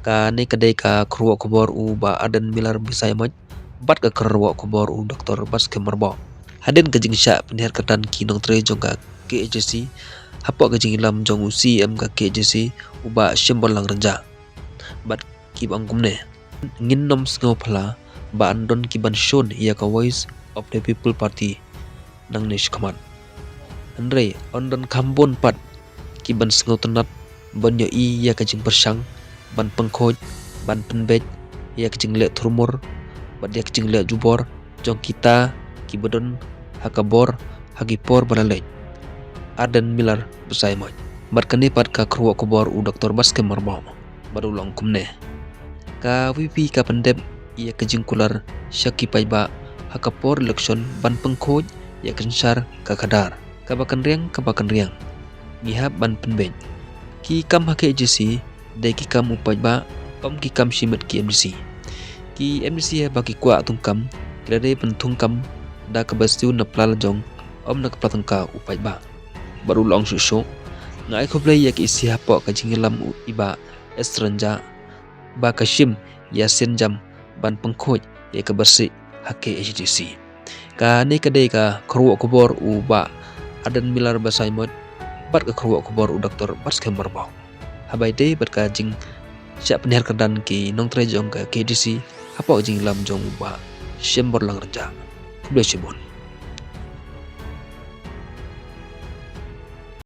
Ka ne kadai ka kruwa kubor u ba adan milar bisai moj bat ka kerwa kubor u doktor bas ke merbo. Haden ka jing sya penher katan ki nong tre jong ka KHC hapo ka jing lam jong u CM ka KHC u ba syembol lang renja. Bat ki bang kumne ngin nom sngo phala ba andon ki ban shon ya ka Voice of the People Party nang nish kaman. Andre ondon kambon pat ki ban sngo tenat ban yo i ya ka jing persang ban pengkhoj ban penbej ya ka jing le thurmur bat ya ka jing le jubor jong kita ki bedon hakabor hagipor banalej adan milar besai moj. Bat kani pat ka kruwa kubor u doktor bas ke marbo badulong kumne ka VP ka pendep ia ka jing kular syaki paiba hakapor election ban pengkhoj ya kensar ka kadar ka bakan riang ngihap ban penbej ki kam ha KHC de ki kam upaj ba om ki kam shimet ki MDC ya baki kwa tungkam grade pentungkam da ka bastiu na plal jong om na kapatangka upaj ba baru long susuk ngai khoble ya ki isi hapo ka jingilam iba estrenja ba ka shim ya senjam ban pengkhoj ya ka bersi ha KHC ka ne kadai ka kruwa kubor u ba adan milar basai mot bat ka kruwa kubor u doktor bas ke marbo habai de bat ka jing sya penher kadan ki nong tre jong ka KDC hapo jing lam jong ba syembor lang renja kuble sibon.